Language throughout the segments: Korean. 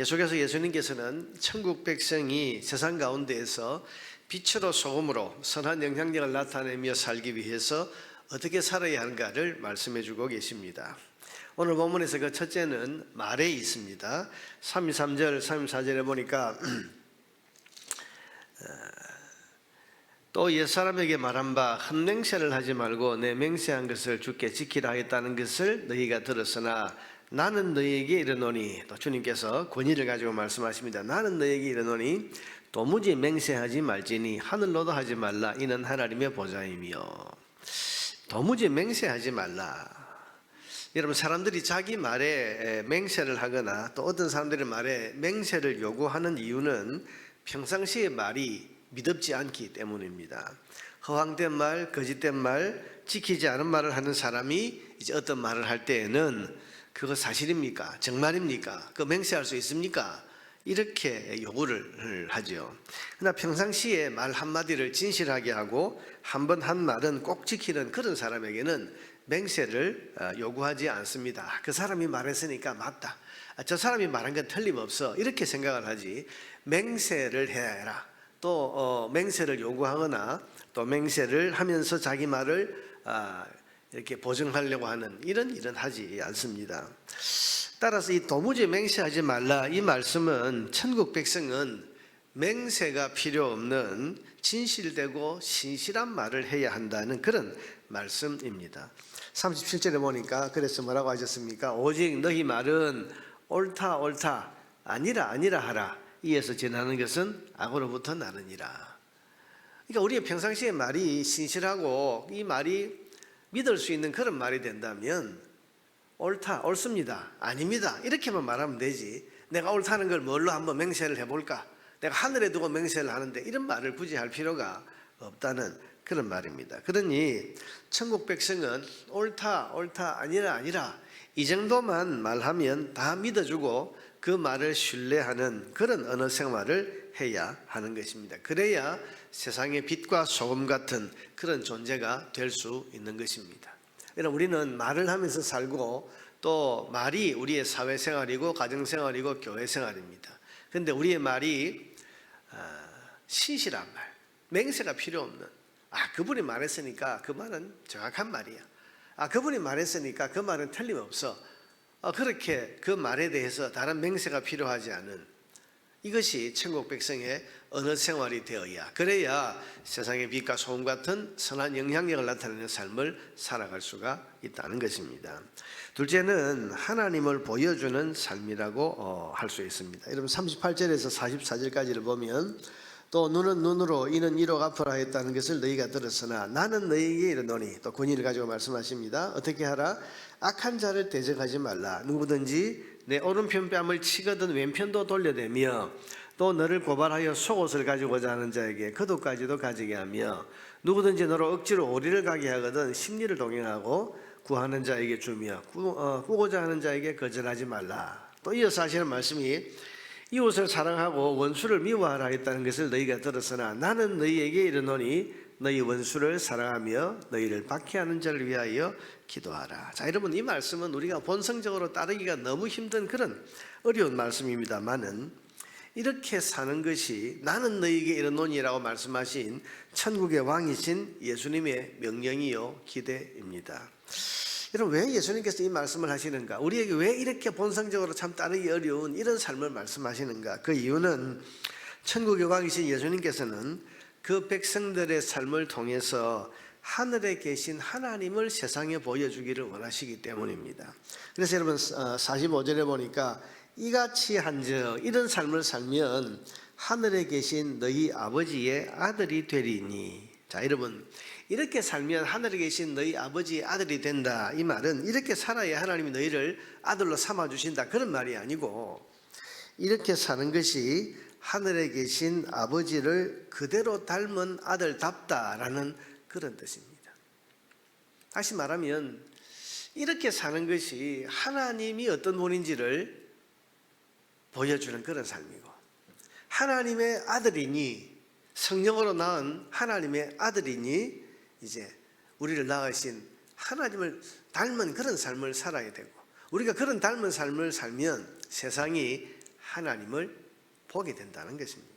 계속해서 예수님께서는 천국 백성이 세상 가운데에서 빛으로 소금으로 선한 영향력을 나타내며 살기 위해서 어떻게 살아야 하는가를 말씀해 주고 계십니다. 오늘 본문에서 그 첫째는 말에 있습니다. 33절, 34절에 보니까 또 옛사람에게 말한 바 헛맹세를 하지 말고 내 맹세한 것을 주께 지키라 하였다는 것을 너희가 들었으나 나는 너희에게 이르노니, 또 주님께서 권위를 가지고 말씀하십니다. 나는 너희에게 이르노니 도무지 맹세하지 말지니 하늘로도 하지 말라. 이는 하나님의 보좌이며. 도무지 맹세하지 말라. 여러분, 사람들이 자기 말에 맹세를 하거나 또 어떤 사람들의 말에 맹세를 요구하는 이유는 평상시의 말이 믿음지 않기 때문입니다. 허황된 말, 거짓된 말, 지키지 않은 말을 하는 사람이 이제 어떤 말을 할 때에는 그거 사실입니까? 정말입니까? 그 맹세할 수 있습니까? 이렇게 요구를 하죠. 그러나 평상시에 말 한마디를 진실하게 하고 한 번 한 말은 꼭 지키는 그런 사람에게는 맹세를 요구하지 않습니다. 그 사람이 말했으니까 맞다. 저 사람이 말한 건 틀림없어. 이렇게 생각을 하지, 맹세를 해라. 또 맹세를 요구하거나 또 맹세를 하면서 자기 말을 이렇게 보증하려고 하는 이런 일은 하지 않습니다. 따라서 이 도무지 맹세하지 말라, 이 말씀은 천국 백성은 맹세가 필요 없는 진실되고 신실한 말을 해야 한다는 그런 말씀입니다. 37절에 보니까 그래서 뭐라고 하셨습니까? 오직 너희 말은 옳다 옳다 아니라 아니라 하라. 이에서 지나는 것은 악으로부터 나느니라. 그러니까 우리의 평상시의 말이 신실하고 이 말이 믿을 수 있는 그런 말이 된다면 옳다, 옳습니다, 아닙니다 이렇게만 말하면 되지, 내가 옳다는 걸 뭘로 한번 맹세를 해볼까, 내가 하늘에 두고 맹세를 하는데 이런 말을 굳이 할 필요가 없다는 그런 말입니다. 그러니 천국 백성은 옳다, 옳다, 아니라 아니라 이 정도만 말하면 다 믿어주고 그 말을 신뢰하는 그런 언어 생활을 해야 하는 것입니다. 그래야 세상의 빛과 소금 같은 그런 존재가 될 수 있는 것입니다. 우리는 말을 하면서 살고 또 말이 우리의 사회생활이고 가정생활이고 교회생활입니다. 그런데 우리의 말이 신실한 말, 맹세가 필요 없는, 그분이 말했으니까 그 말은 정확한 말이야, 그분이 말했으니까 그 말은 틀림없어, 그렇게 그 말에 대해서 다른 맹세가 필요하지 않은, 이것이 천국 백성의 언어 생활이 되어야, 그래야 세상의 빛과 소금 같은 선한 영향력을 나타내는 삶을 살아갈 수가 있다는 것입니다. 둘째는 하나님을 보여주는 삶이라고 할 수 있습니다. 여러분 38절에서 44절까지를 보면 또 눈은 눈으로 이는 이로 갚으라 했다는 것을 너희가 들었으나 나는 너희에게 이르노니, 또 권위를 가지고 말씀하십니다. 어떻게 하라? 악한 자를 대적하지 말라. 누구든지 내 오른편 뺨을 치거든 왼편도 돌려대며 또 너를 고발하여 속옷을 가지고자 하는 자에게 겉옷까지도 가지게 하며 누구든지 너로 억지로 오리를 가게 하거든 심리를 동행하고 구하는 자에게 주며 구고자 하는 자에게 거절하지 말라. 또 이어서 하시는 말씀이 이웃을 사랑하고 원수를 미워하라 했다는 것을 너희가 들었으나 나는 너희에게 이르노니 너희 원수를 사랑하며 너희를 박해하는 자를 위하여 기도하라. 자, 여러분, 이 말씀은 우리가 본성적으로 따르기가 너무 힘든 그런 어려운 말씀입니다만은 이렇게 사는 것이 나는 너희에게 이르노니라고 말씀하신 천국의 왕이신 예수님의 명령이요 기대입니다. 여러분, 왜 예수님께서 이 말씀을 하시는가? 우리에게 왜 이렇게 본성적으로 참 따르기 어려운 이런 삶을 말씀하시는가? 그 이유는 천국의 왕이신 예수님께서는 그 백성들의 삶을 통해서 하늘에 계신 하나님을 세상에 보여주기를 원하시기 때문입니다. 그래서 여러분 45절에 보니까 이같이 한즉 이런 삶을 살면 하늘에 계신 너희 아버지의 아들이 되리니. 자, 여러분, 이렇게 살면 하늘에 계신 너희 아버지의 아들이 된다, 이 말은 이렇게 살아야 하나님이 너희를 아들로 삼아주신다 그런 말이 아니고, 이렇게 사는 것이 하늘에 계신 아버지를 그대로 닮은 아들답다라는 그런 뜻입니다. 다시 말하면 이렇게 사는 것이 하나님이 어떤 분인지를 보여주는 그런 삶이고, 하나님의 아들이니, 성령으로 낳은 하나님의 아들이니 이제 우리를 낳으신 하나님을 닮은 그런 삶을 살아야 되고, 우리가 그런 닮은 삶을 살면 세상이 하나님을 보게 된다는 것입니다.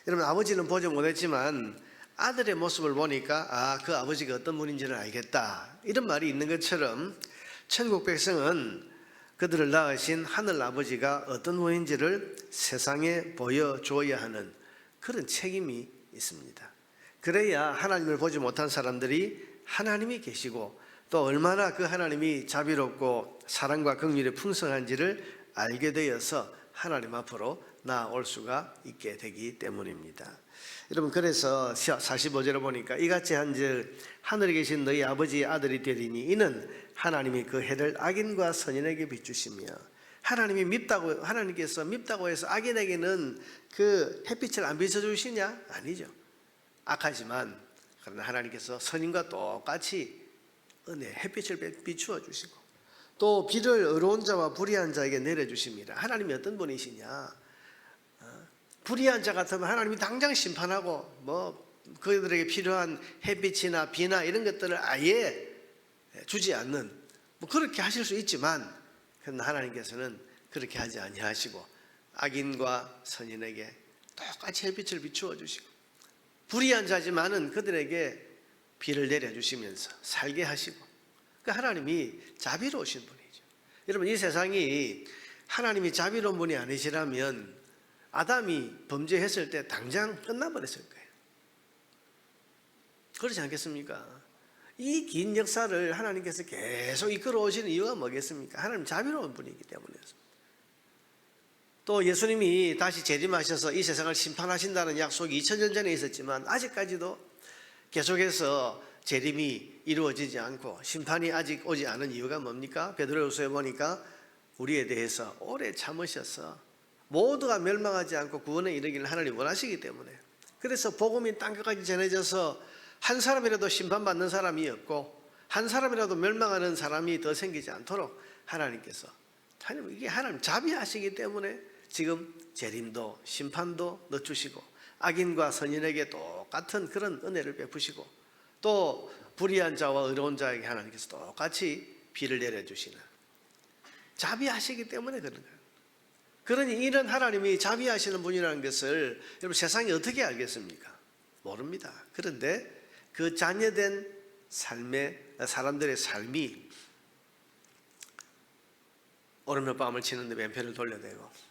여러분, 아버지는 보지 못했지만 아들의 모습을 보니까 그 아버지가 어떤 분인지를 알겠다, 이런 말이 있는 것처럼 천국 백성은 그들을 낳으신 하늘 아버지가 어떤 분인지를 세상에 보여줘야 하는 그런 책임이 있습니다. 그래야 하나님을 보지 못한 사람들이 하나님이 계시고 또 얼마나 그 하나님이 자비롭고 사랑과 긍휼이 풍성한지를 알게 되어서 하나님 앞으로 나아올 수가 있게 되기 때문입니다. 여러분, 그래서 45절을 보니까 이같이 한즉 하늘에 계신 너희 아버지의 아들이 되리니 이는 하나님이 그 해를 악인과 선인에게 비추시며, 하나님께서 밉다고 해서 악인에게는 그 햇빛을 안 비춰주시냐? 아니죠. 악하지만 그러나 하나님께서 선인과 똑같이 햇빛을 비추어 주시고 또 비를 의로운 자와 불의한 자에게 내려주십니다. 하나님이 어떤 분이시냐? 불의한 자 같으면 하나님이 당장 심판하고 그들에게 필요한 햇빛이나 비나 이런 것들을 아예 주지 않는, 그렇게 하실 수 있지만 그러나 하나님께서는 그렇게 하지 아니하시고 악인과 선인에게 똑같이 햇빛을 비추어 주시고 불의한 자지만은 그들에게 비를 내려주시면서 살게 하시고, 그러니까 하나님이 자비로우신 분이죠. 여러분, 이 세상이 하나님이 자비로운 분이 아니시라면 아담이 범죄했을 때 당장 끝나버렸을 거예요. 그렇지 않겠습니까? 이 긴 역사를 하나님께서 계속 이끌어 오시는 이유가 뭐겠습니까? 하나님 자비로운 분이기 때문이었습니다. 또 예수님이 다시 재림하셔서 이 세상을 심판하신다는 약속이 2000년 전에 있었지만 아직까지도 계속해서 재림이 이루어지지 않고 심판이 아직 오지 않은 이유가 뭡니까? 베드로후서에 보니까 우리에 대해서 오래 참으셔서 모두가 멸망하지 않고 구원에 이르기를 하나님 원하시기 때문에, 그래서 복음이 땅끝까지 전해져서 한 사람이라도 심판받는 사람이 없고 한 사람이라도 멸망하는 사람이 더 생기지 않도록 이게 하나님 자비하시기 때문에 지금 재림도 심판도 늦추시고 악인과 선인에게 똑같은 그런 은혜를 베푸시고 또 불의한 자와 의로운 자에게 하나님께서 똑같이 비를 내려주시는, 자비하시기 때문에 그런 거예요. 그러니 이런 하나님이 자비하시는 분이라는 것을 여러분 세상이 어떻게 알겠습니까? 모릅니다. 그런데 그 자녀된 사람들의 삶이 오르면 밤을 치는데 왼편을 돌려대고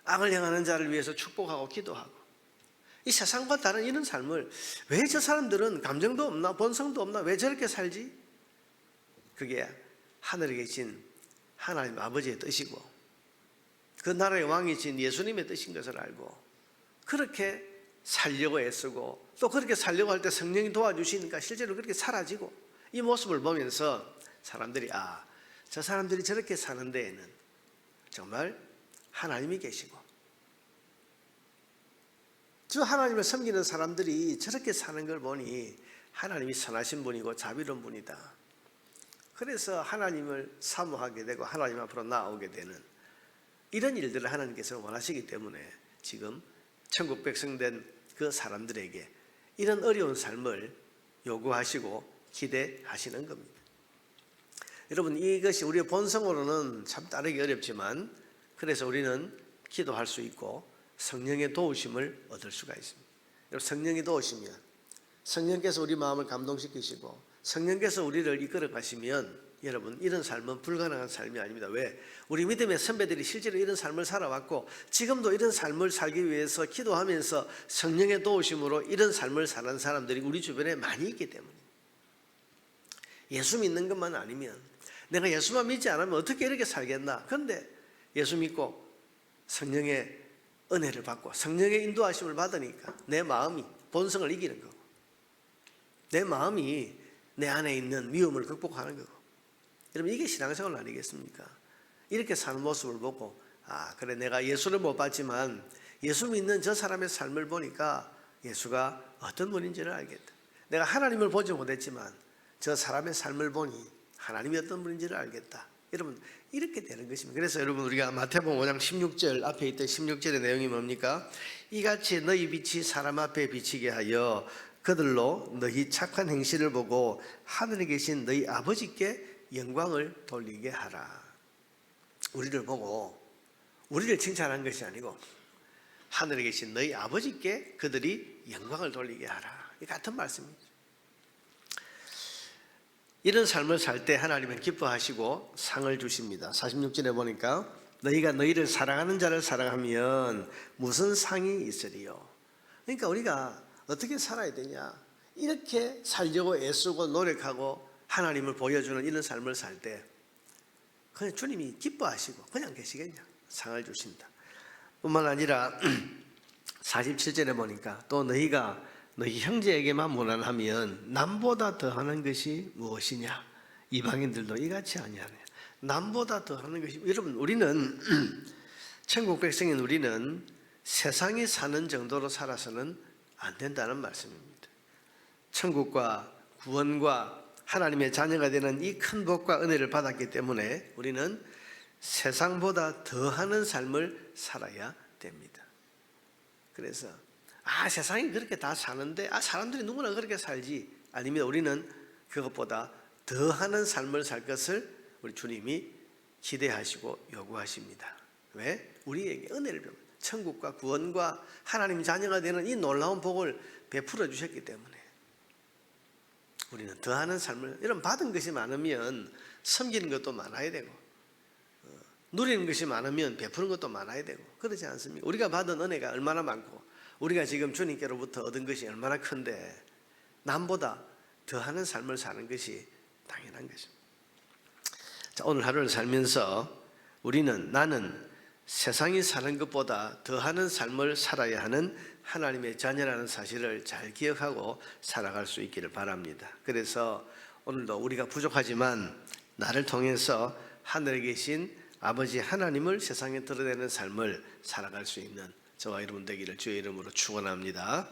악을 행하는 자를 위해서 축복하고 기도하고, 이 세상과 다른 이런 삶을 왜 저 사람들은 감정도 없나 본성도 없나 왜 저렇게 살지? 그게 하늘에 계신 하나님 아버지의 뜻이고 그 나라의 왕이신 예수님의 뜻인 것을 알고 그렇게 살려고 애쓰고 또 그렇게 살려고 할 때 성령이 도와주시니까 실제로 그렇게 사라지고, 이 모습을 보면서 사람들이 저 사람들이 저렇게 사는 데에는 정말 하나님이 계시고 저 하나님을 섬기는 사람들이 저렇게 사는 걸 보니 하나님이 선하신 분이고 자비로운 분이다. 그래서 하나님을 사모하게 되고 하나님 앞으로 나아오게 되는 이런 일들을 하나님께서 원하시기 때문에 지금 천국 백성 된 그 사람들에게 이런 어려운 삶을 요구하시고 기대하시는 겁니다. 여러분, 이것이 우리의 본성으로는 참 따르기 어렵지만 그래서 우리는 기도할 수 있고 성령의 도우심을 얻을 수가 있습니다. 여러분, 성령이 도우시면 성령께서 우리 마음을 감동시키시고 성령께서 우리를 이끌어 가시면 여러분, 이런 삶은 불가능한 삶이 아닙니다. 왜? 우리 믿음의 선배들이 실제로 이런 삶을 살아왔고 지금도 이런 삶을 살기 위해서 기도하면서 성령의 도우심으로 이런 삶을 사는 사람들이 우리 주변에 많이 있기 때문입니다. 예수 믿는 것만 아니면, 내가 예수만 믿지 않으면 어떻게 이렇게 살겠나? 그런데 예수 믿고 성령의 은혜를 받고 성령의 인도하심을 받으니까 내 마음이 본성을 이기는 거고 내 마음이 내 안에 있는 미움을 극복하는 거고, 여러분, 이게 신앙생활 아니겠습니까? 이렇게 사는 모습을 보고 그래, 내가 예수를 못 봤지만 예수 믿는 저 사람의 삶을 보니까 예수가 어떤 분인지를 알겠다. 내가 하나님을 보지 못했지만 저 사람의 삶을 보니 하나님이 어떤 분인지를 알겠다. 여러분, 이렇게 되는 것입니다. 그래서 여러분, 우리가 마태복음 5장 16절 앞에 있던 16절의 내용이 뭡니까? 이같이 너희 빛이 사람 앞에 비치게 하여 그들로 너희 착한 행실을 보고 하늘에 계신 너희 아버지께 영광을 돌리게 하라. 우리를 보고 우리를 칭찬한 것이 아니고 하늘에 계신 너희 아버지께 그들이 영광을 돌리게 하라. 이 같은 말씀이죠. 이런 삶을 살 때 하나님은 기뻐하시고 상을 주십니다. 46절에 보니까 너희가 너희를 사랑하는 자를 사랑하면 무슨 상이 있으리요. 그러니까 우리가 어떻게 살아야 되냐, 이렇게 살려고 애쓰고 노력하고 하나님을 보여주는 이런 삶을 살 때 그냥 주님이 기뻐하시고 그냥 계시겠냐, 상을 주신다. 뿐만 아니라 47절에 보니까 또 너희가 너희 형제에게만 무난하면 남보다 더하는 것이 무엇이냐, 이방인들도 이같이 아니하냐. 남보다 더하는 것이, 여러분 우리는 천국 백성인 우리는 세상이 사는 정도로 살아서는 안 된다는 말씀입니다. 천국과 구원과 하나님의 자녀가 되는 이 큰 복과 은혜를 받았기 때문에 우리는 세상보다 더하는 삶을 살아야 됩니다. 그래서 세상이 그렇게 다 사는데 사람들이 누구나 그렇게 살지, 아니면 우리는 그것보다 더하는 삶을 살 것을 우리 주님이 기대하시고 요구하십니다. 왜? 우리에게 은혜를 베풀어 천국과 구원과 하나님 자녀가 되는 이 놀라운 복을 베풀어 주셨기 때문에 우리는 더하는 삶을, 이런 받은 것이 많으면 섬기는 것도 많아야 되고 누리는 것이 많으면 베푸는 것도 많아야 되고 그러지 않습니까? 우리가 받은 은혜가 얼마나 많고 우리가 지금 주님께로부터 얻은 것이 얼마나 큰데 남보다 더하는 삶을 사는 것이 당연한 것입니다. 자, 오늘 하루를 살면서 나는 세상이 사는 것보다 더하는 삶을 살아야 하는 하나님의 자녀라는 사실을 잘 기억하고 살아갈 수 있기를 바랍니다. 그래서 오늘도 우리가 부족하지만 나를 통해서 하늘에 계신 아버지 하나님을 세상에 드러내는 삶을 살아갈 수 있는 저와 여러분 되기를 주의 이름으로 축원합니다.